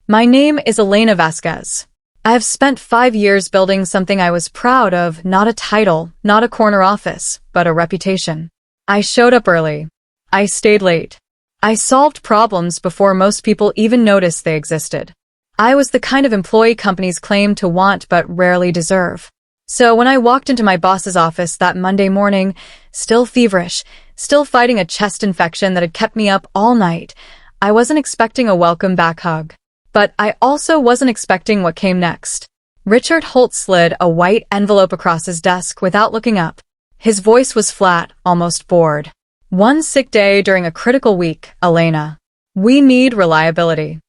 My name is Elena Vasquez. I have spent 5 years building something I was proud of, not a title, not a corner office, but a reputation. I showed up early. I stayed late. I solved problems before most people even noticed they existed. I was the kind of employee companies claim to want but rarely deserve. So when I walked into my boss's office that Monday morning, still feverish, still fighting a chest infection that had kept me up all night, I wasn't expecting a welcome back hug. But I also wasn't expecting what came next. Richard Holt slid a white envelope across his desk without looking up. His voice was flat, almost bored. One sick day during a critical week, Elena. We need reliability.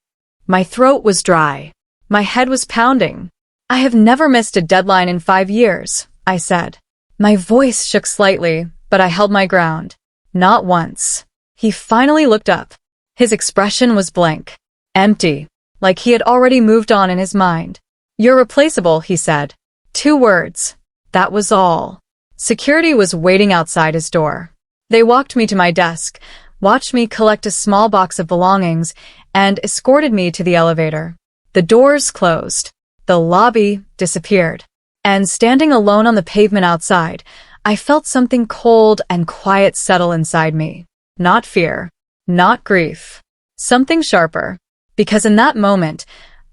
My throat was dry. My head was pounding. I have never missed a deadline in 5 years, I said. My voice shook slightly, but I held my ground. Not once. He finally looked up. His expression was blank. Empty. Like he had already moved on in his mind. You're replaceable, he said. 2 words. That was all. Security was waiting outside his door. They walked me to my desk, watched me collect a small box of belongings, and escorted me to the elevator. The doors closed. The lobby disappeared. And standing alone on the pavement outside, I felt something cold and quiet settle inside me. Not fear. Not grief. Something sharper. Because in that moment,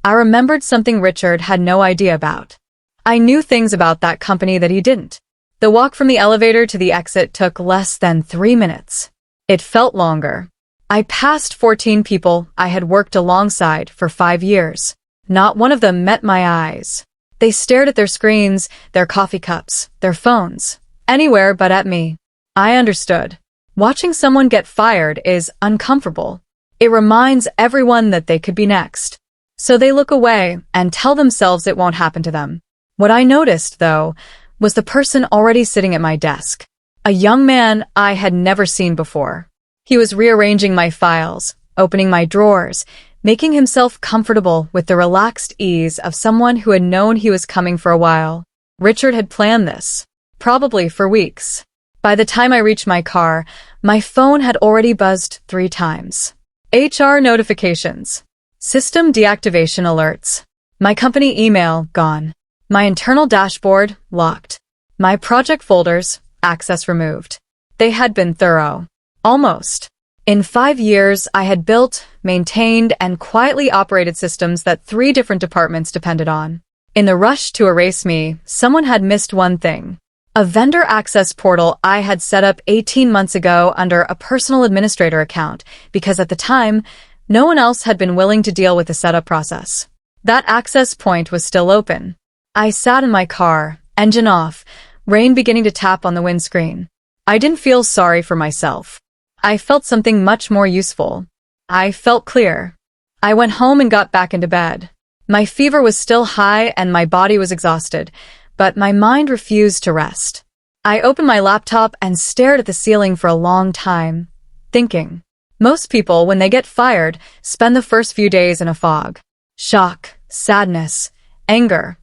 I remembered something Richard had no idea about. I knew things about that company that he didn't. The walk from the elevator to the exit took less than 3 minutes. It felt longer. I passed 14 people I had worked alongside for 5 years. Not one of them met my eyes. They stared at their screens, their coffee cups, their phones, anywhere but at me. I understood. Watching someone get fired is uncomfortable. It reminds everyone that they could be next. So they look away and tell themselves it won't happen to them. What I noticed, though, was the person already sitting at my desk. A young man I had never seen before. He was rearranging my files, opening my drawers, making himself comfortable with the relaxed ease of someone who had known he was coming for a while. Richard had planned this, probably for weeks. By the time I reached my car, my phone had already buzzed 3 times. HR notifications. System deactivation alerts. My company email gone. My internal dashboard locked. My project folders, access removed. They had been thorough. Almost. In 5 years, I had built, maintained, and quietly operated systems that 3 different departments depended on. In the rush to erase me, someone had missed one thing. A vendor access portal I had set up 18 months ago under a personal administrator account because at the time, no one else had been willing to deal with the setup process. That access point was still open. I sat in my car, engine off, rain beginning to tap on the windscreen. I didn't feel sorry for myself. I felt something much more useful. I felt clear. I went home and got back into bed. My fever was still high and my body was exhausted, but my mind refused to rest. I opened my laptop and stared at the ceiling for a long time, thinking. Most people, when they get fired, spend the first few days in a fog. Shock, sadness, anger,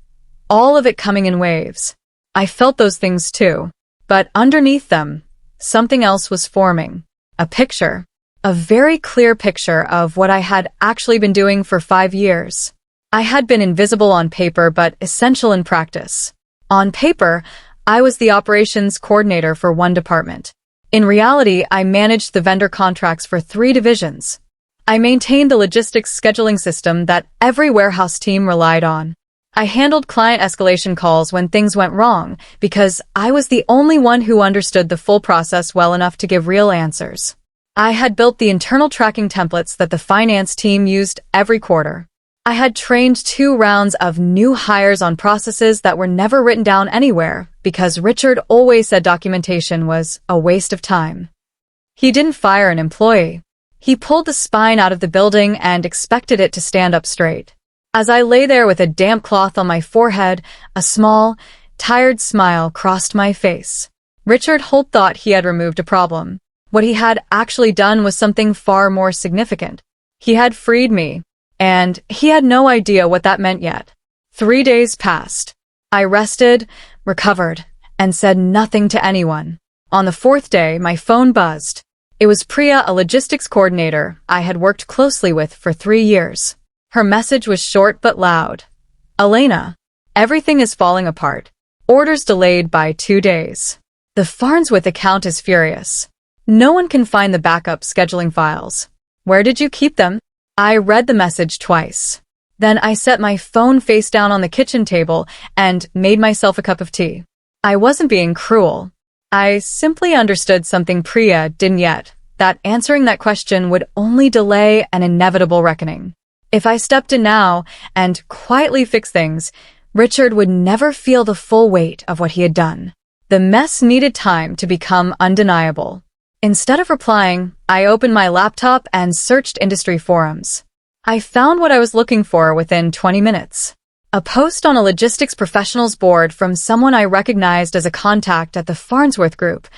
all of it coming in waves. I felt those things too, but underneath them, something else was forming. A picture. A very clear picture of what I had actually been doing for 5 years. I had been invisible on paper but essential in practice. On paper, I was the operations coordinator for 1 department. In reality, I managed the vendor contracts for 3 divisions. I maintained the logistics scheduling system that every warehouse team relied on. I handled client escalation calls when things went wrong because I was the only one who understood the full process well enough to give real answers. I had built the internal tracking templates that the finance team used every quarter. I had trained 2 rounds of new hires on processes that were never written down anywhere because Richard always said documentation was a waste of time. He didn't fire an employee. He pulled the spine out of the building and expected it to stand up straight. As I lay there with a damp cloth on my forehead, a small, tired smile crossed my face. Richard Holt thought he had removed a problem. What he had actually done was something far more significant. He had freed me. And he had no idea what that meant yet. 3 days passed. I rested, recovered, and said nothing to anyone. On the 4th day, my phone buzzed. It was Priya, a logistics coordinator I had worked closely with for 3 years. Her message was short but loud. Elena, everything is falling apart. Orders delayed by 2 days. The Farnsworth account is furious. No one can find the backup scheduling files. Where did you keep them? I read the message twice. Then I set my phone face down on the kitchen table and made myself a cup of tea. I wasn't being cruel. I simply understood something Priya didn't yet, that answering that question would only delay an inevitable reckoning. If I stepped in now and quietly fixed things, Richard would never feel the full weight of what he had done. The mess needed time to become undeniable. Instead of replying, I opened my laptop and searched industry forums. I found what I was looking for within 20 minutes. A post on a logistics professionals board from someone I recognized as a contact at the Farnsworth Group,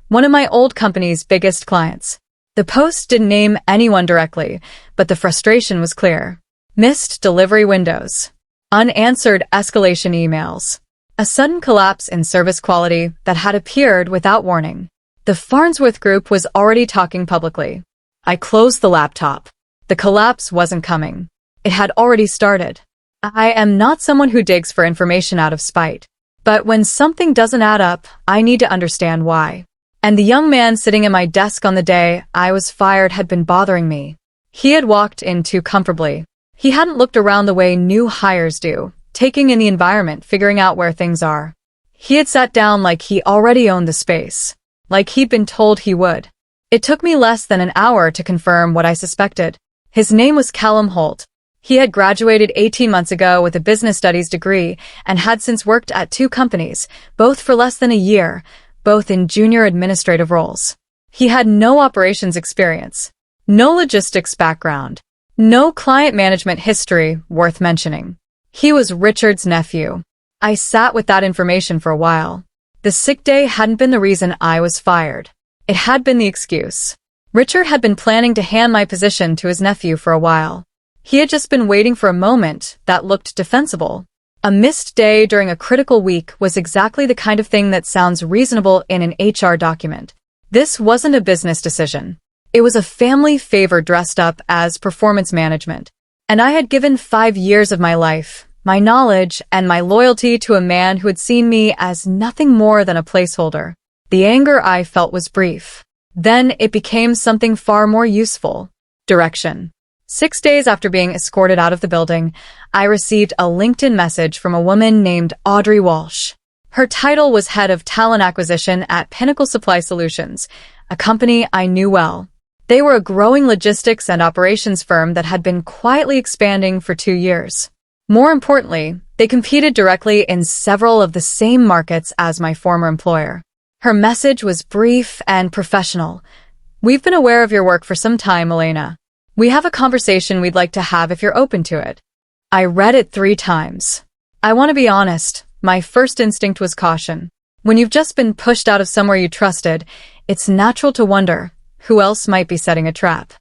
one of my old company's biggest clients. The post didn't name anyone directly, but the frustration was clear. Missed delivery windows. Unanswered escalation emails. A sudden collapse in service quality that had appeared without warning. The Farnsworth Group was already talking publicly. I closed the laptop. The collapse wasn't coming. It had already started. I am not someone who digs for information out of spite. But when something doesn't add up, I need to understand why. And the young man sitting at my desk on the day I was fired had been bothering me. He had walked in too comfortably. He hadn't looked around the way new hires do, taking in the environment, figuring out where things are. He had sat down like he already owned the space, like he'd been told he would. It took me less than an hour to confirm what I suspected. His name was Callum Holt. He had graduated 18 months ago with a business studies degree and had since worked at 2 companies, both for less than a year, both in junior administrative roles. He had no operations experience, no logistics background, no client management history worth mentioning. He was Richard's nephew. I sat with that information for a while. The sick day hadn't been the reason I was fired. It had been the excuse. Richard had been planning to hand my position to his nephew for a while. He had just been waiting for a moment that looked defensible. A missed day during a critical week was exactly the kind of thing that sounds reasonable in an HR document. This wasn't a business decision. It was a family favor dressed up as performance management. And I had given 5 years of my life, my knowledge, and my loyalty to a man who had seen me as nothing more than a placeholder. The anger I felt was brief. Then it became something far more useful. Direction. 6 days after being escorted out of the building, I received a LinkedIn message from a woman named Audrey Walsh. Her title was Head of Talent Acquisition at Pinnacle Supply Solutions, a company I knew well. They were a growing logistics and operations firm that had been quietly expanding for 2 years. More importantly, they competed directly in several of the same markets as my former employer. Her message was brief and professional. We've been aware of your work for some time, Elena. We have a conversation we'd like to have if you're open to it. I read it 3 times. I want to be honest, my first instinct was caution. When you've just been pushed out of somewhere you trusted, it's natural to wonder who else might be setting a trap.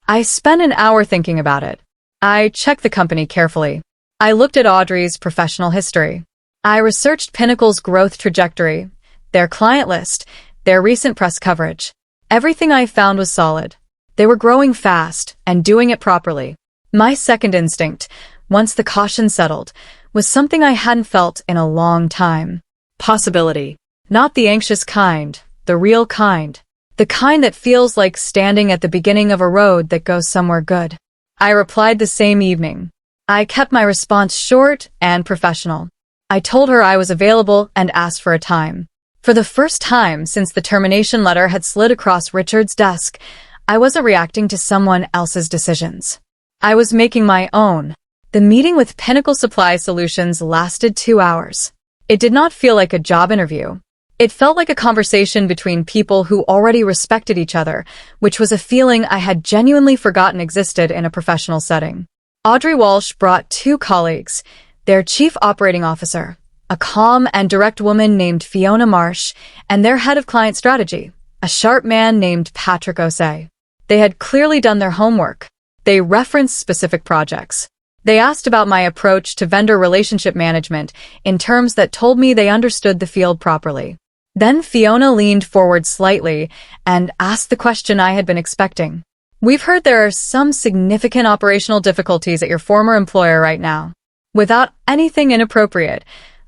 I spent an hour thinking about it. I checked the company carefully. I looked at Audrey's professional history. I researched Pinnacle's growth trajectory, their client list, their recent press coverage. Everything I found was solid. They were growing fast and doing it properly. My second instinct, once the caution settled, was something I hadn't felt in a long time. Possibility. Not the anxious kind, the real kind. The kind that feels like standing at the beginning of a road that goes somewhere good. I replied the same evening. I kept my response short and professional. I told her I was available and asked for a time. For the first time since the termination letter had slid across Richard's desk, I wasn't reacting to someone else's decisions. I was making my own. The meeting with Pinnacle Supply Solutions lasted 2 hours. It did not feel like a job interview. It felt like a conversation between people who already respected each other, which was a feeling I had genuinely forgotten existed in a professional setting. Audrey Walsh brought 2 colleagues, their chief operating officer, a calm and direct woman named Fiona Marsh, and their head of client strategy, a sharp man named Patrick Osei. They had clearly done their homework. They referenced specific projects. They asked about my approach to vendor relationship management in terms that told me they understood the field properly. Then Fiona leaned forward slightly and asked the question I had been expecting. We've heard there are some significant operational difficulties at your former employer right now. Without anything inappropriate,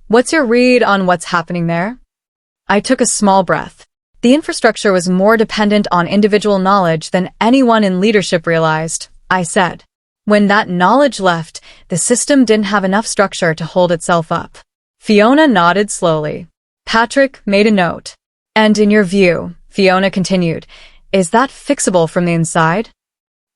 what's your read on what's happening there? I took a small breath. The infrastructure was more dependent on individual knowledge than anyone in leadership realized, I said. When that knowledge left, the system didn't have enough structure to hold itself up. Fiona nodded slowly. Patrick made a note. And in your view, Fiona continued, is that fixable from the inside?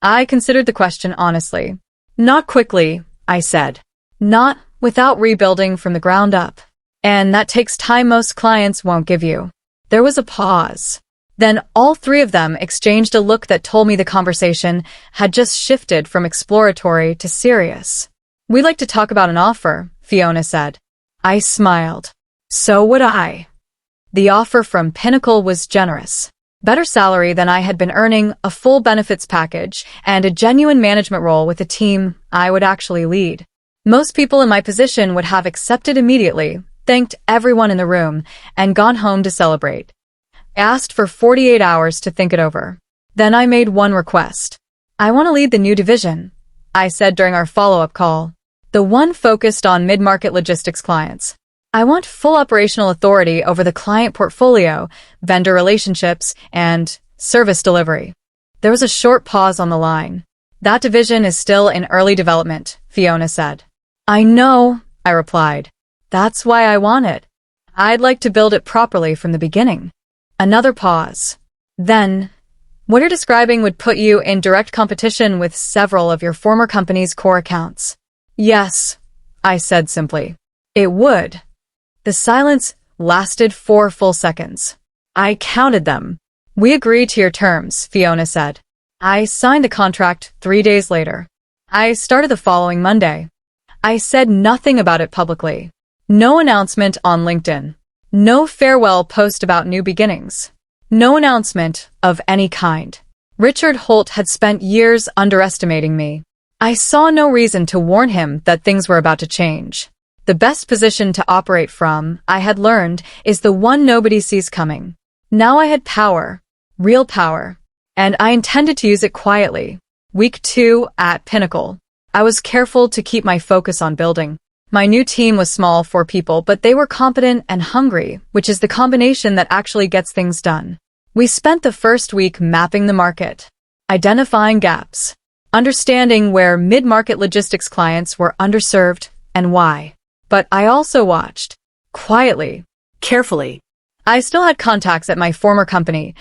I considered the question honestly. Not quickly, I said. Not without rebuilding from the ground up. And that takes time most clients won't give you. There was a pause. Then all three of them exchanged a look that told me the conversation had just shifted from exploratory to serious. We'd like to talk about an offer, Fiona said. I smiled. So would I. The offer from Pinnacle was generous. Better salary than I had been earning, a full benefits package, and a genuine management role with a team I would actually lead. Most people in my position would have accepted immediately, thanked everyone in the room, and gone home to celebrate. I asked for 48 hours to think it over. Then I made one request. I want to lead the new division, I said during our follow-up call. The one focused on mid-market logistics clients. I want full operational authority over the client portfolio, vendor relationships, and service delivery. There was a short pause on the line. That division is still in early development, Fiona said. I know, I replied. That's why I want it. I'd like to build it properly from the beginning. Another pause. Then, what you're describing would put you in direct competition with several of your former company's core accounts. Yes, I said simply. It would. The silence lasted 4 full seconds. I counted them. We agreed to your terms, Fiona said. I signed the contract 3 days later. I started the following Monday. I said nothing about it publicly. No announcement on LinkedIn. No farewell post about new beginnings. No announcement of any kind. Richard Holt had spent years underestimating me. I saw no reason to warn him that things were about to change. The best position to operate from, I had learned, is the one nobody sees coming. Now I had power. Real power. And I intended to use it quietly. Week 2 at Pinnacle. I was careful to keep my focus on building. My new team was small, 4 people, but they were competent and hungry, which is the combination that actually gets things done. We spent the first week mapping the market, identifying gaps, understanding where mid-market logistics clients were underserved and why. But I also watched, quietly, carefully. I still had contacts at my former company,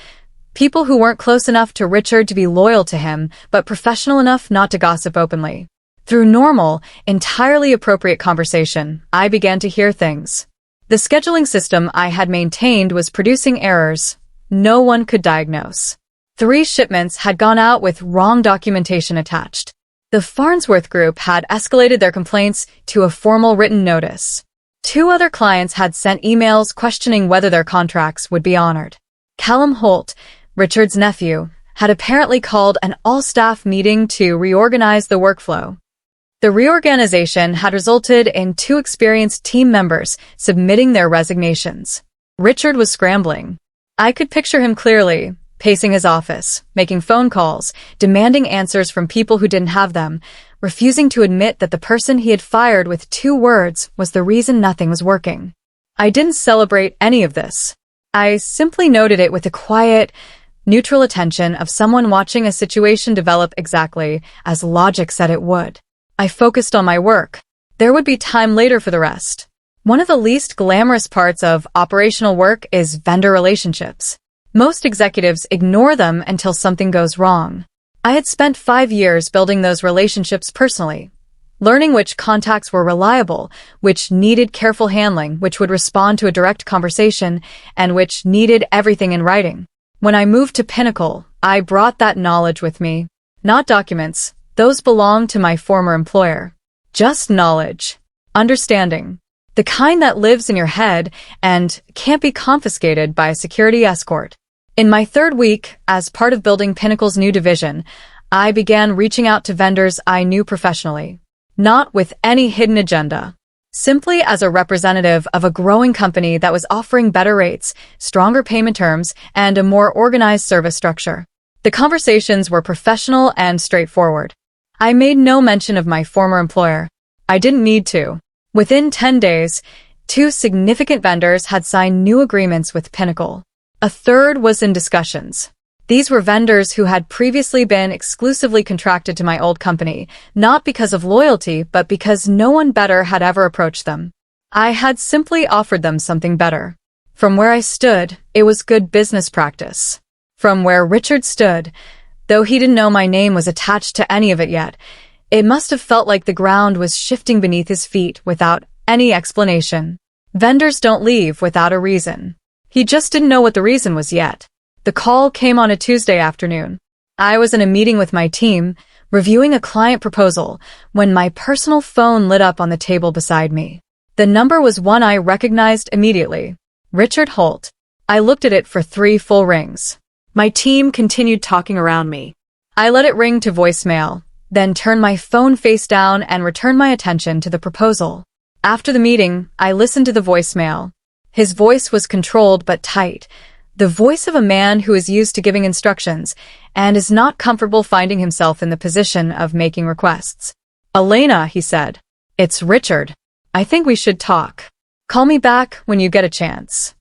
people who weren't close enough to Richard to be loyal to him, but professional enough not to gossip openly. Through normal, entirely appropriate conversation, I began to hear things. The scheduling system I had maintained was producing errors no one could diagnose. 3 shipments had gone out with wrong documentation attached. The Farnsworth Group had escalated their complaints to a formal written notice. 2 other clients had sent emails questioning whether their contracts would be honored. Callum Holt, Richard's nephew, had apparently called an all-staff meeting to reorganize the workflow. The reorganization had resulted in 2 experienced team members submitting their resignations. Richard was scrambling. I could picture him clearly, pacing his office, making phone calls, demanding answers from people who didn't have them, refusing to admit that the person he had fired with 2 words was the reason nothing was working. I didn't celebrate any of this. I simply noted it with the quiet, neutral attention of someone watching a situation develop exactly as logic said it would. I focused on my work. There would be time later for the rest. One of the least glamorous parts of operational work is vendor relationships. Most executives ignore them until something goes wrong. I had spent 5 years building those relationships personally, learning which contacts were reliable, which needed careful handling, which would respond to a direct conversation, and which needed everything in writing. When I moved to Pinnacle, I brought that knowledge with me. Not documents. Those belonged to my former employer. Just knowledge. Understanding. The kind that lives in your head and can't be confiscated by a security escort. In my 3rd week, as part of building Pinnacle's new division, I began reaching out to vendors I knew professionally. Not with any hidden agenda. Simply as a representative of a growing company that was offering better rates, stronger payment terms, and a more organized service structure. The conversations were professional and straightforward. I made no mention of my former employer. I didn't need to. Within 10 days, 2 significant vendors had signed new agreements with Pinnacle. A third was in discussions. These were vendors who had previously been exclusively contracted to my old company, not because of loyalty, but because no one better had ever approached them. I had simply offered them something better. From where I stood, it was good business practice. From where Richard stood, though he didn't know my name was attached to any of it yet, it must have felt like the ground was shifting beneath his feet without any explanation. Vendors don't leave without a reason. He just didn't know what the reason was yet. The call came on a Tuesday afternoon. I was in a meeting with my team, reviewing a client proposal, when my personal phone lit up on the table beside me. The number was one I recognized immediately. Richard Holt. I looked at it for 3 full rings. My team continued talking around me. I let it ring to voicemail, then turned my phone face down and returned my attention to the proposal. After the meeting, I listened to the voicemail. His voice was controlled but tight, the voice of a man who is used to giving instructions and is not comfortable finding himself in the position of making requests. "Elena," he said. "It's Richard. I think we should talk. Call me back when you get a chance."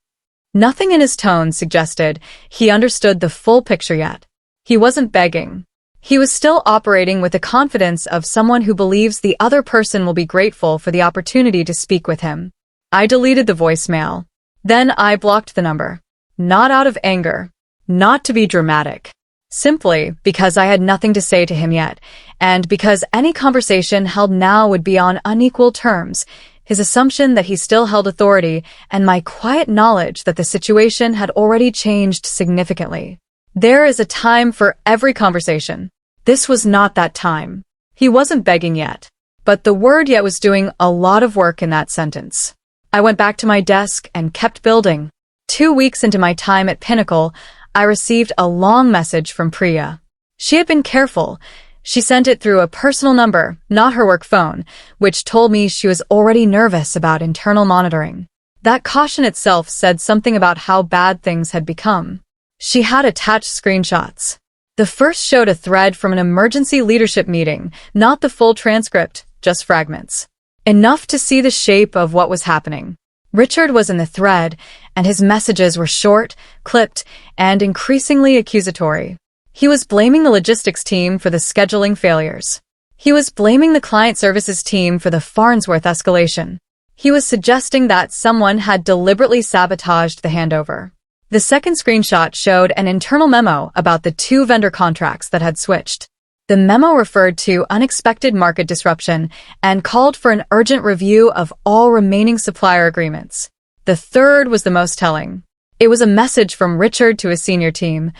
Nothing in his tone suggested he understood the full picture yet. He wasn't begging. He was still operating with the confidence of someone who believes the other person will be grateful for the opportunity to speak with him. I deleted the voicemail. Then I blocked the number. Not out of anger. Not to be dramatic. Simply because I had nothing to say to him yet, and because any conversation held now would be on unequal terms, his assumption that he still held authority, and my quiet knowledge that the situation had already changed significantly. There is a time for every conversation. This was not that time. He wasn't begging yet. But the word yet was doing a lot of work in that sentence. I went back to my desk and kept building. 2 weeks into my time at Pinnacle, I received a long message from Priya. She had been careful. She sent it through a personal number, not her work phone, which told me she was already nervous about internal monitoring. That caution itself said something about how bad things had become. She had attached screenshots. The first showed a thread from an emergency leadership meeting, not the full transcript, just fragments. Enough to see the shape of what was happening. Richard was in the thread, and his messages were short, clipped, and increasingly accusatory. He was blaming the logistics team for the scheduling failures. He was blaming the client services team for the Farnsworth escalation. He was suggesting that someone had deliberately sabotaged the handover. The second screenshot showed an internal memo about the 2 vendor contracts that had switched. The memo referred to unexpected market disruption and called for an urgent review of all remaining supplier agreements. The third was the most telling. It was a message from Richard to his senior team.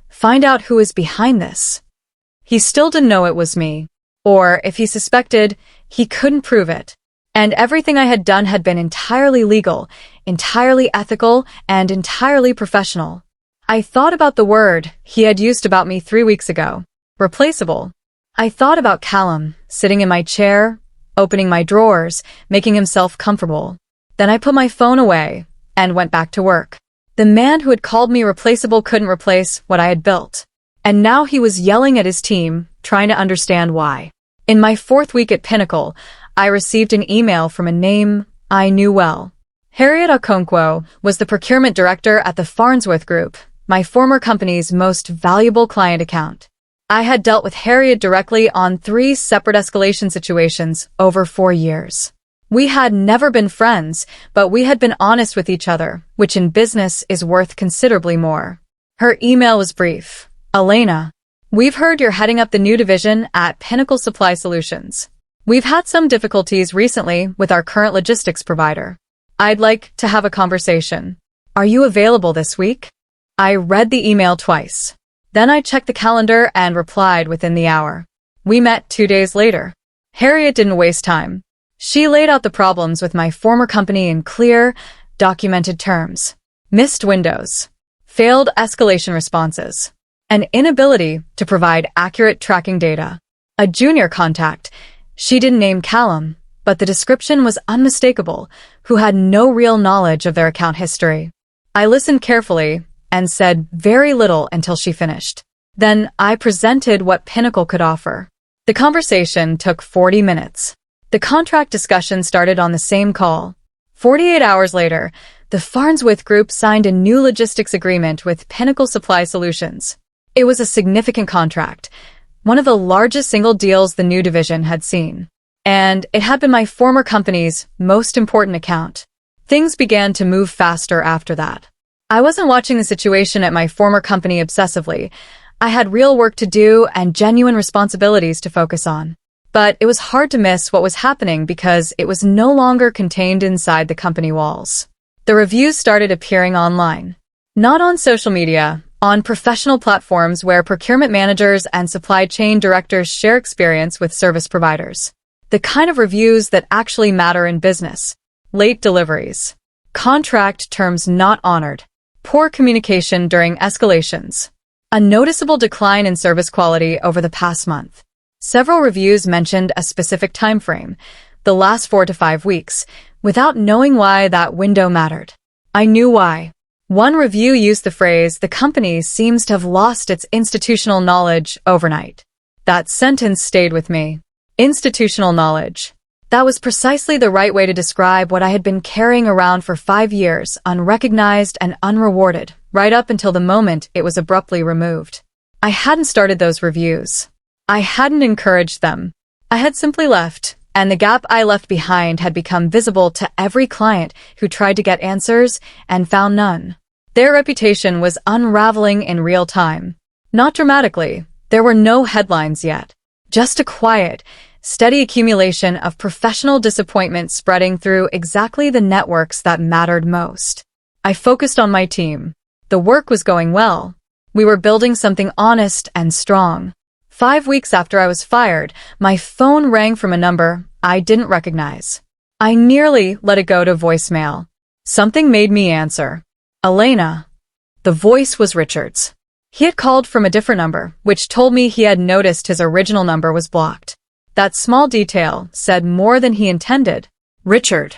Find out who is behind this. He still didn't know it was me. Or, if he suspected, he couldn't prove it. And everything I had done had been entirely legal, entirely ethical, and entirely professional. I thought about the word he had used about me 3 weeks ago. Replaceable. I thought about Callum, sitting in my chair, opening my drawers, making himself comfortable. Then I put my phone away and went back to work. The man who had called me replaceable couldn't replace what I had built. And now he was yelling at his team, trying to understand why. In my 4th week at Pinnacle, I received an email from a name I knew well. Harriet Okonkwo was the procurement director at the Farnsworth Group, my former company's most valuable client account. I had dealt with Harriet directly on 3 separate escalation situations over 4 years. We had never been friends, but we had been honest with each other, which in business is worth considerably more. Her email was brief. Elena, we've heard you're heading up the new division at Pinnacle Supply Solutions. We've had some difficulties recently with our current logistics provider. I'd like to have a conversation. Are you available this week? I read the email twice. Then I checked the calendar and replied within the hour. We met 2 days later. Harriet didn't waste time. She laid out the problems with my former company in clear, documented terms. Missed windows. Failed escalation responses. An inability to provide accurate tracking data. A junior contact. She didn't name Callum, but the description was unmistakable, who had no real knowledge of their account history. I listened carefully and said very little until she finished. Then I presented what Pinnacle could offer. The conversation took 40 minutes. The contract discussion started on the same call. 48 hours later, the Farnsworth Group signed a new logistics agreement with Pinnacle Supply Solutions. It was a significant contract, one of the largest single deals the new division had seen. And it had been my former company's most important account. Things began to move faster after that. I wasn't watching the situation at my former company obsessively. I had real work to do and genuine responsibilities to focus on. But it was hard to miss what was happening because it was no longer contained inside the company walls. The reviews started appearing online. Not on social media, on professional platforms where procurement managers and supply chain directors share experience with service providers. The kind of reviews that actually matter in business. Late deliveries. Contract terms not honored. Poor communication during escalations. A noticeable decline in service quality over the past month. Several reviews mentioned a specific time frame, the last 4 to 5 weeks, without knowing why that window mattered. I knew why. One review used the phrase, "The company seems to have lost its institutional knowledge overnight." That sentence stayed with me. Institutional knowledge. That was precisely the right way to describe what I had been carrying around for 5 years, unrecognized and unrewarded, right up until the moment it was abruptly removed. I hadn't started those reviews. I hadn't encouraged them. I had simply left, and the gap I left behind had become visible to every client who tried to get answers and found none. Their reputation was unraveling in real time. Not dramatically. There were no headlines yet. Just a quiet, steady accumulation of professional disappointment spreading through exactly the networks that mattered most. I focused on my team. The work was going well. We were building something honest and strong. 5 weeks after I was fired, my phone rang from a number I didn't recognize. I nearly let it go to voicemail. Something made me answer. Elena. The voice was Richard's. He had called from a different number, which told me he had noticed his original number was blocked. That small detail said more than he intended. "Richard,"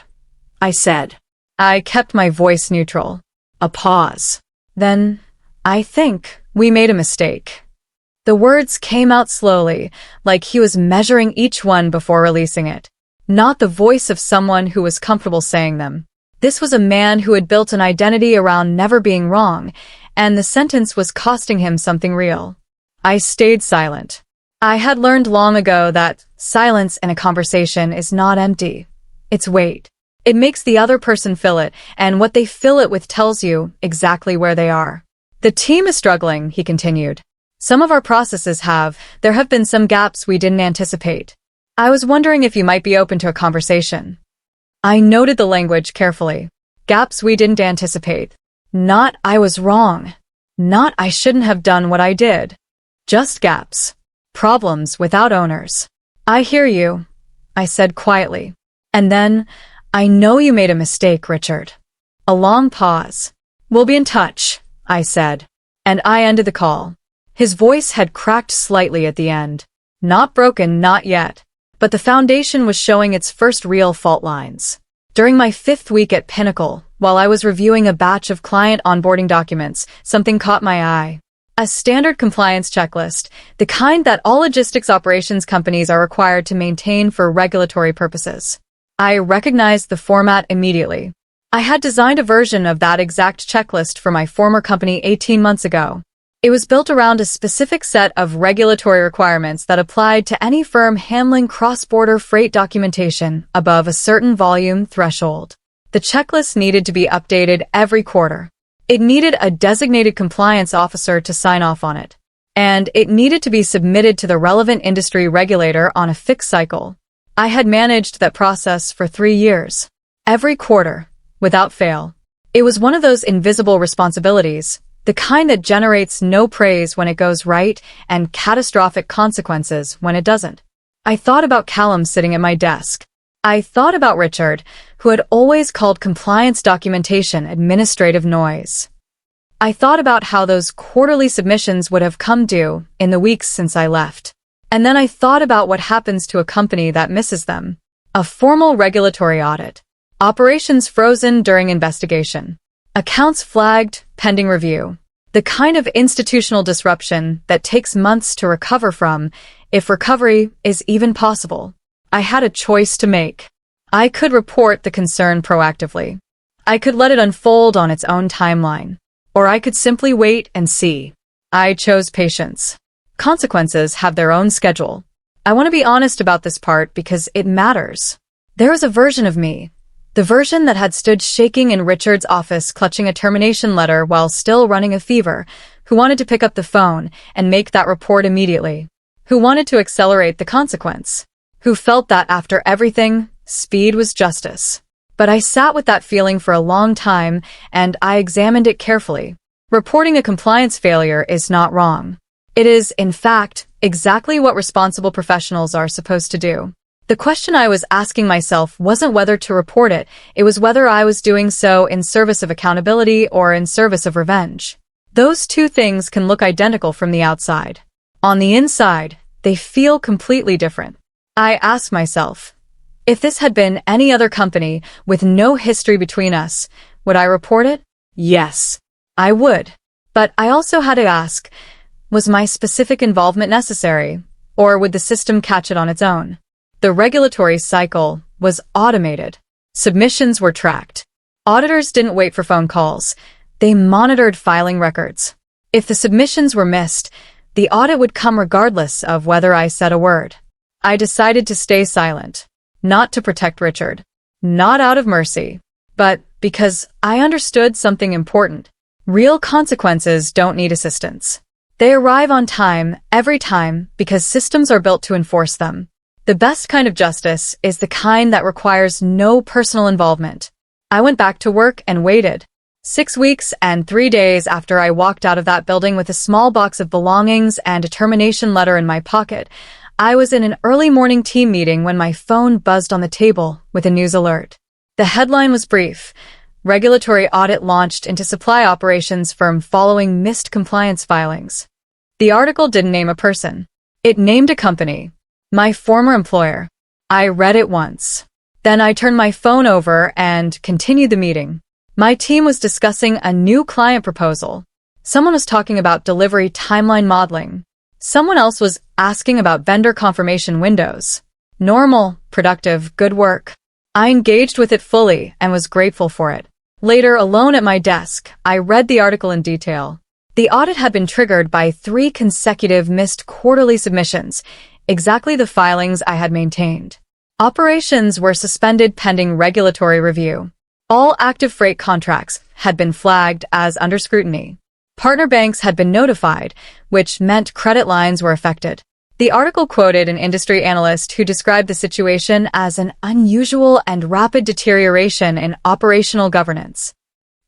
I said. I kept my voice neutral. A pause. Then, "I think we made a mistake." The words came out slowly, like he was measuring each one before releasing it. Not the voice of someone who was comfortable saying them. This was a man who had built an identity around never being wrong, and the sentence was costing him something real. I stayed silent. I had learned long ago that silence in a conversation is not empty. It's weight. It makes the other person feel it, and what they fill it with tells you exactly where they are. "The team is struggling," he continued. "Some of our processes there have been some gaps we didn't anticipate. I was wondering if you might be open to a conversation." I noted the language carefully. Gaps we didn't anticipate. Not I was wrong. Not I shouldn't have done what I did. Just gaps. Problems without owners. "I hear you," I said quietly. And then, "I know you made a mistake, Richard." A long pause. "We'll be in touch," I said. And I ended the call. His voice had cracked slightly at the end. Not broken, not yet. But the foundation was showing its first real fault lines. During my 5th week at Pinnacle, while I was reviewing a batch of client onboarding documents, something caught my eye. A standard compliance checklist, the kind that all logistics operations companies are required to maintain for regulatory purposes. I recognized the format immediately. I had designed a version of that exact checklist for my former company 18 months ago. It was built around a specific set of regulatory requirements that applied to any firm handling cross-border freight documentation above a certain volume threshold. The checklist needed to be updated every quarter. It needed a designated compliance officer to sign off on it. And it needed to be submitted to the relevant industry regulator on a fixed cycle. I had managed that process for 3 years. Every quarter, without fail. It was one of those invisible responsibilities, the kind that generates no praise when it goes right and catastrophic consequences when it doesn't. I thought about Callum sitting at my desk. I thought about Richard, who had always called compliance documentation administrative noise. I thought about how those quarterly submissions would have come due in the weeks since I left. And then I thought about what happens to a company that misses them. A formal regulatory audit. Operations frozen during investigation. Accounts flagged, pending review. The kind of institutional disruption that takes months to recover from, if recovery is even possible. I had a choice to make. I could report the concern proactively. I could let it unfold on its own timeline. Or I could simply wait and see. I chose patience. Consequences have their own schedule. I want to be honest about this part because it matters. There was a version of me, the version that had stood shaking in Richard's office clutching a termination letter while still running a fever, who wanted to pick up the phone and make that report immediately, who wanted to accelerate the consequence, who felt that after everything, speed was justice. But I sat with that feeling for a long time, and I examined it carefully. Reporting a compliance failure is not wrong. It is, in fact, exactly what responsible professionals are supposed to do. The question I was asking myself wasn't whether to report it, it was whether I was doing so in service of accountability or in service of revenge. Those two things can look identical from the outside. On the inside, they feel completely different. I asked myself, if this had been any other company with no history between us, would I report it? Yes, I would. But I also had to ask, was my specific involvement necessary, or would the system catch it on its own? The regulatory cycle was automated. Submissions were tracked. Auditors didn't wait for phone calls. They monitored filing records. If the submissions were missed, the audit would come regardless of whether I said a word. I decided to stay silent, not to protect Richard, not out of mercy, but because I understood something important. Real consequences don't need assistance. They arrive on time, every time, because systems are built to enforce them. The best kind of justice is the kind that requires no personal involvement. I went back to work and waited. 6 weeks and 3 days after I walked out of that building with a small box of belongings and a termination letter in my pocket, I was in an early morning team meeting when my phone buzzed on the table with a news alert. The headline was brief. Regulatory audit launched into supply operations firm following missed compliance filings. The article didn't name a person. It named a company. My former employer. I read it once. Then I turned my phone over and continued the meeting. My team was discussing a new client proposal. Someone was talking about delivery timeline modeling. Someone else was asking about vendor confirmation windows. Normal, productive, good work. I engaged with it fully and was grateful for it. Later, alone at my desk, I read the article in detail. The audit had been triggered by 3 consecutive missed quarterly submissions, exactly the filings I had maintained. Operations were suspended pending regulatory review. All active freight contracts had been flagged as under scrutiny. Partner banks had been notified, which meant credit lines were affected. The article quoted an industry analyst who described the situation as an unusual and rapid deterioration in operational governance.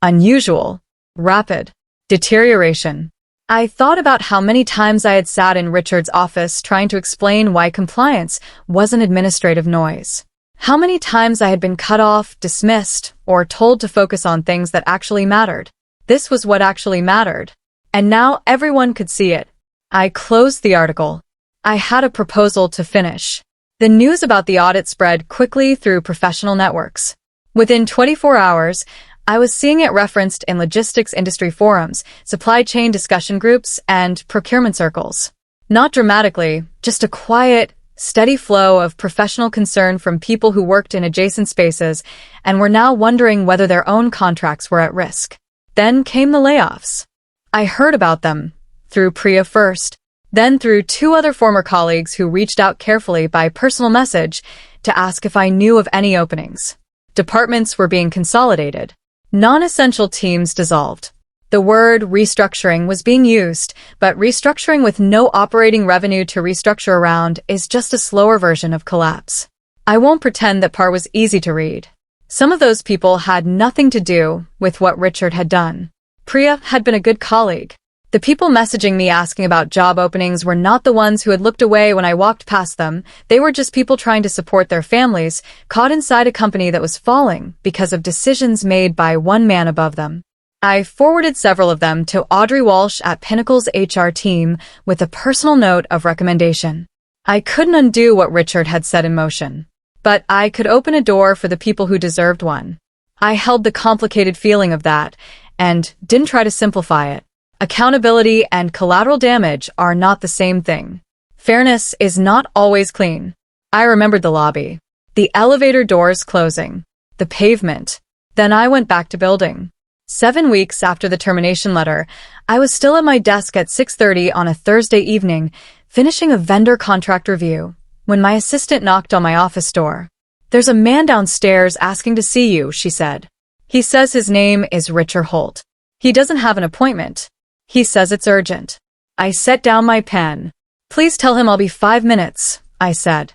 Unusual, rapid, deterioration. I thought about how many times I had sat in Richard's office trying to explain why compliance wasn't administrative noise. How many times I had been cut off, dismissed, or told to focus on things that actually mattered. This was what actually mattered. And now everyone could see it. I closed the article. I had a proposal to finish. The news about the audit spread quickly through professional networks. Within 24 hours, I was seeing it referenced in logistics industry forums, supply chain discussion groups, and procurement circles. Not dramatically, just a quiet, steady flow of professional concern from people who worked in adjacent spaces and were now wondering whether their own contracts were at risk. Then came the layoffs. I heard about them, through Priya first, then through 2 other former colleagues who reached out carefully by personal message to ask if I knew of any openings. Departments were being consolidated. Non-essential teams dissolved. The word restructuring was being used, but restructuring with no operating revenue to restructure around is just a slower version of collapse. I won't pretend that part was easy to read. Some of those people had nothing to do with what Richard had done. Priya had been a good colleague. The people messaging me asking about job openings were not the ones who had looked away when I walked past them. They were just people trying to support their families, caught inside a company that was falling because of decisions made by one man above them. I forwarded several of them to Audrey Walsh at Pinnacle's HR team with a personal note of recommendation. I couldn't undo what Richard had set in motion, but I could open a door for the people who deserved one. I held the complicated feeling of that and didn't try to simplify it. Accountability and collateral damage are not the same thing. Fairness is not always clean. I remembered the lobby, the elevator doors closing, the pavement. Then I went back to building. 7 weeks after the termination letter, I was still at my desk at 6:30 on a Thursday evening, finishing a vendor contract review, when my assistant knocked on my office door. "There's a man downstairs asking to see you," she said. "He says his name is Richard Holt. He doesn't have an appointment. He says it's urgent." I set down my pen. "Please tell him I'll be 5 minutes," I said.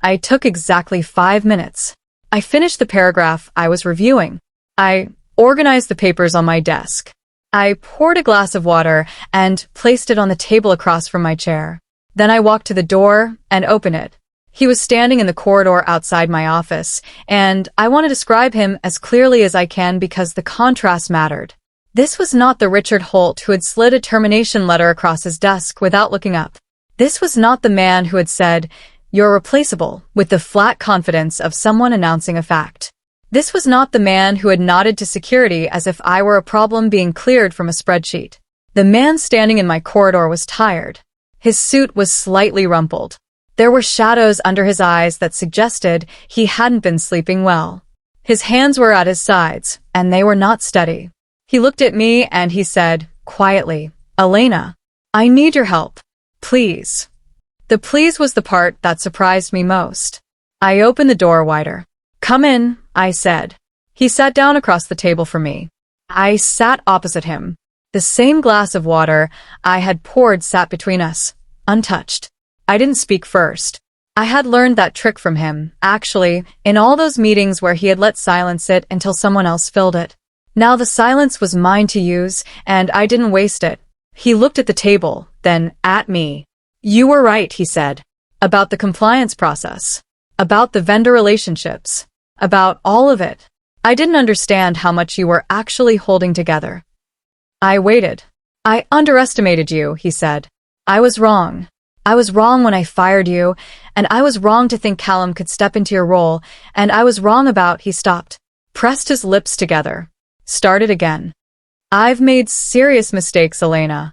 I took exactly 5 minutes. I finished the paragraph I was reviewing. I organized the papers on my desk. I poured a glass of water and placed it on the table across from my chair. Then I walked to the door and opened it. He was standing in the corridor outside my office, and I want to describe him as clearly as I can because the contrast mattered. This was not the Richard Holt who had slid a termination letter across his desk without looking up. This was not the man who had said, "You're replaceable," with the flat confidence of someone announcing a fact. This was not the man who had nodded to security as if I were a problem being cleared from a spreadsheet. The man standing in my corridor was tired. His suit was slightly rumpled. There were shadows under his eyes that suggested he hadn't been sleeping well. His hands were at his sides, and they were not steady. He looked at me and he said, quietly, "Elena, I need your help. Please." The please was the part that surprised me most. I opened the door wider. "Come in," I said. He sat down across the table from me. I sat opposite him. The same glass of water I had poured sat between us, untouched. I didn't speak first. I had learned that trick from him, actually, in all those meetings where he had let silence sit until someone else filled it. Now the silence was mine to use, and I didn't waste it. He looked at the table, then at me. "You were right," he said, "about the compliance process, about the vendor relationships, about all of it. I didn't understand how much you were actually holding together." I waited. "I underestimated you," he said. "I was wrong. I was wrong when I fired you, and I was wrong to think Callum could step into your role, and I was wrong about—" He stopped, pressed his lips together, started again. "I've made serious mistakes, Elena."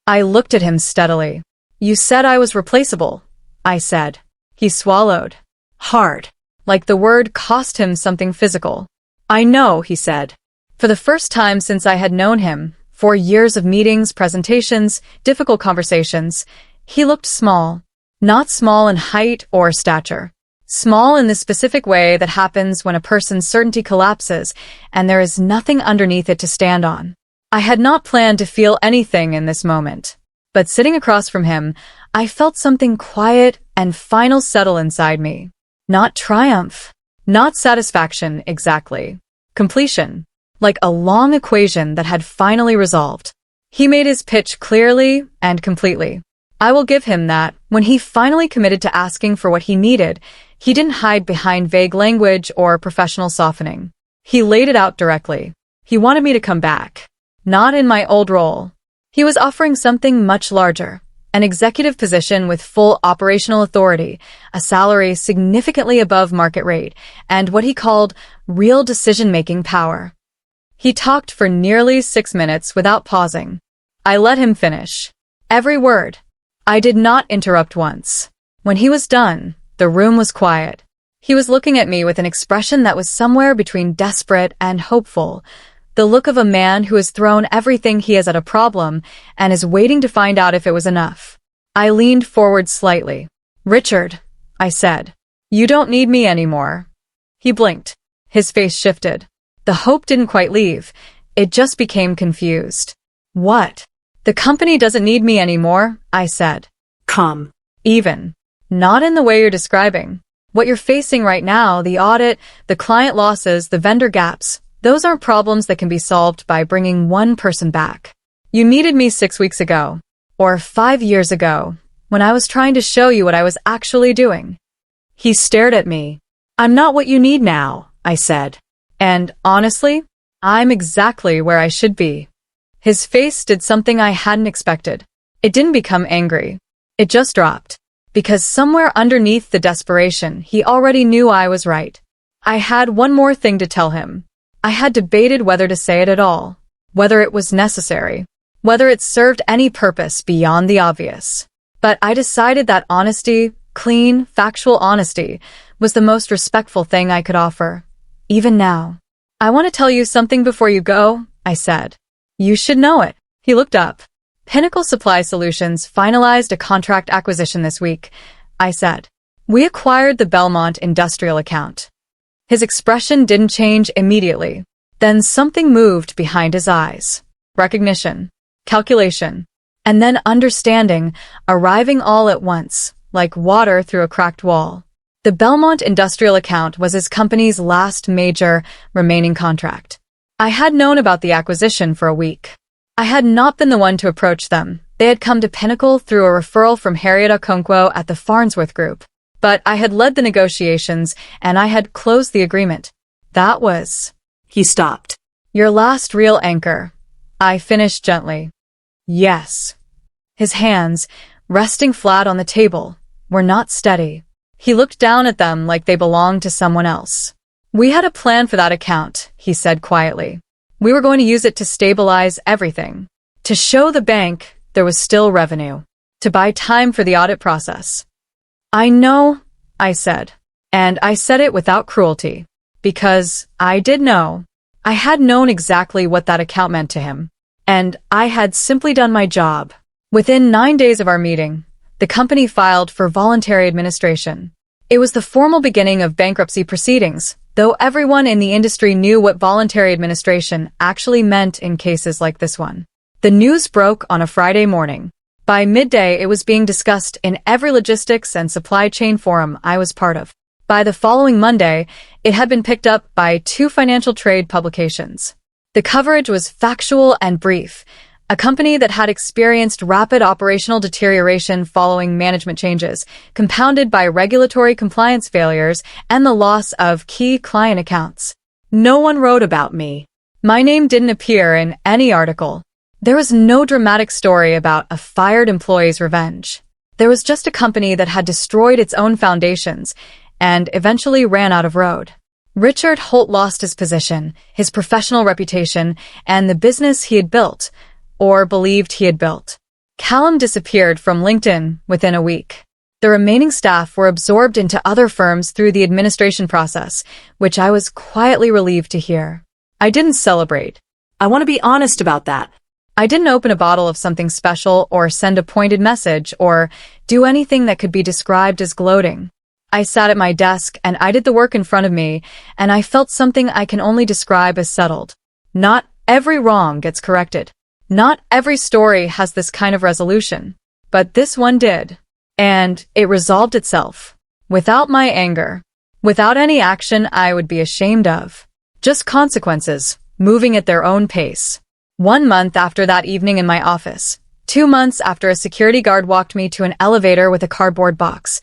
I looked at him steadily. "You said I was replaceable," I said. He swallowed. Hard. Like the word cost him something physical. "I know," he said. For the first time since I had known him, 4 years of meetings, presentations, difficult conversations, he looked small. Not small in height or stature. Small in the specific way that happens when a person's certainty collapses and there is nothing underneath it to stand on. I had not planned to feel anything in this moment. But sitting across from him, I felt something quiet and final settle inside me. Not triumph. Not satisfaction, exactly. Completion. Like a long equation that had finally resolved. He made his pitch clearly and completely. I will give him that. When he finally committed to asking for what he needed, he didn't hide behind vague language or professional softening. He laid it out directly. He wanted me to come back. Not in my old role. He was offering something much larger. An executive position with full operational authority, a salary significantly above market rate, and what he called real decision-making power. He talked for nearly 6 minutes without pausing. I let him finish. Every word. I did not interrupt once. When he was done, the room was quiet. He was looking at me with an expression that was somewhere between desperate and hopeful, the look of a man who has thrown everything he has at a problem and is waiting to find out if it was enough. I leaned forward slightly. "Richard," I said, "you don't need me anymore." He blinked. His face shifted. The hope didn't quite leave. It just became confused. "What?" "The company doesn't need me anymore," I said. Calm. "Even." "Not in the way you're describing. What you're facing right now, the audit, the client losses, the vendor gaps, those aren't problems that can be solved by bringing one person back. You needed me 6 weeks ago, or 5 years ago, when I was trying to show you what I was actually doing." He stared at me. "I'm not what you need now," I said. "And honestly, I'm exactly where I should be." His face did something I hadn't expected. It didn't become angry. It just dropped. Because somewhere underneath the desperation, he already knew I was right. I had one more thing to tell him. I had debated whether to say it at all, whether it was necessary. whether it served any purpose beyond the obvious. But I decided that honesty, clean, factual honesty, was the most respectful thing I could offer. Even now. I want to tell you something before you go, I said. You should know it. He looked up. Pinnacle Supply Solutions finalized a contract acquisition this week, I said. We acquired the Belmont Industrial account. His expression didn't change immediately. Then something moved behind his eyes. Recognition, calculation, and then understanding, arriving all at once, like water through a cracked wall. The Belmont Industrial account was his company's last major remaining contract. I had known about the acquisition for a week. I had not been the one to approach them. They had come to Pinnacle through a referral from Harriet Okonkwo at the Farnsworth Group. But I had led the negotiations, and I had closed the agreement. That was... He stopped. Your last real anchor. I finished gently. Yes. His hands, resting flat on the table, were not steady. He looked down at them like they belonged to someone else. We had a plan for that account, he said quietly. We were going to use it to stabilize everything. To show the bank there was still revenue. To buy time for the audit process. I know, I said. And I said it without cruelty. Because I did know. I had known exactly what that account meant to him. And I had simply done my job. Within 9 days of our meeting, the company filed for voluntary administration. It was the formal beginning of bankruptcy proceedings, though everyone in the industry knew what voluntary administration actually meant in cases like this one. The news broke on a Friday morning. By midday, it was being discussed in every logistics and supply chain forum I was part of. By the following Monday, it had been picked up by 2 financial trade publications. The coverage was factual and brief. A company that had experienced rapid operational deterioration following management changes, compounded by regulatory compliance failures and the loss of key client accounts. No one wrote about me. My name didn't appear in any article. There was no dramatic story about a fired employee's revenge. There was just a company that had destroyed its own foundations and eventually ran out of road. Richard Holt lost his position, his professional reputation, and the business he had built, or believed he had built. Callum disappeared from LinkedIn within a week. The remaining staff were absorbed into other firms through the administration process, which I was quietly relieved to hear. I didn't celebrate. I want to be honest about that. I didn't open a bottle of something special or send a pointed message or do anything that could be described as gloating. I sat at my desk and I did the work in front of me, and I felt something I can only describe as settled. Not every wrong gets corrected. Not every story has this kind of resolution. But this one did. And it resolved itself. Without my anger. Without any action I would be ashamed of. Just consequences, moving at their own pace. 1 month after that evening in my office, 2 months after a security guard walked me to an elevator with a cardboard box,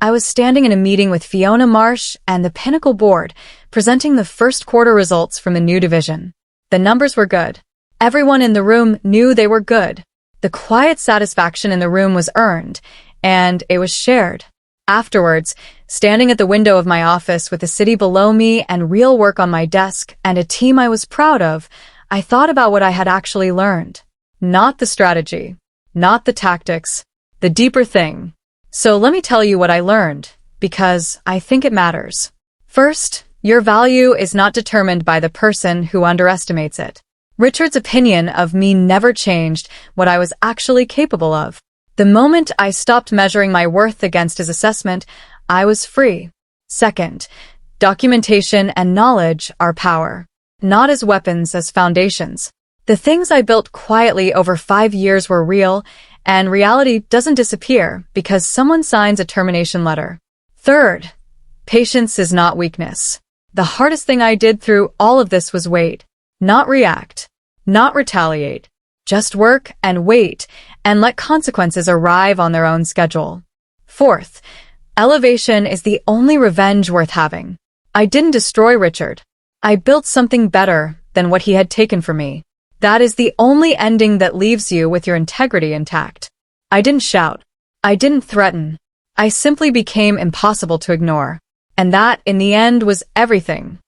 I was standing in a meeting with Fiona Marsh and the Pinnacle board, presenting the first quarter results from the new division. The numbers were good. Everyone in the room knew they were good. The quiet satisfaction in the room was earned, and it was shared. Afterwards, standing at the window of my office with the city below me and real work on my desk and a team I was proud of, I thought about what I had actually learned. Not the strategy, not the tactics, the deeper thing. So let me tell you what I learned, because I think it matters. First, your value is not determined by the person who underestimates it. Richard's opinion of me never changed what I was actually capable of. The moment I stopped measuring my worth against his assessment, I was free. Second, documentation and knowledge are power. Not as weapons, as foundations. The things I built quietly over 5 years were real, and reality doesn't disappear because someone signs a termination letter. Third, patience is not weakness. The hardest thing I did through all of this was wait. Not react. Not retaliate. Just work and wait and let consequences arrive on their own schedule. Fourth, elevation is the only revenge worth having. I didn't destroy Richard. I built something better than what he had taken from me. That is the only ending that leaves you with your integrity intact. I didn't shout. I didn't threaten. I simply became impossible to ignore. And that, in the end, was everything.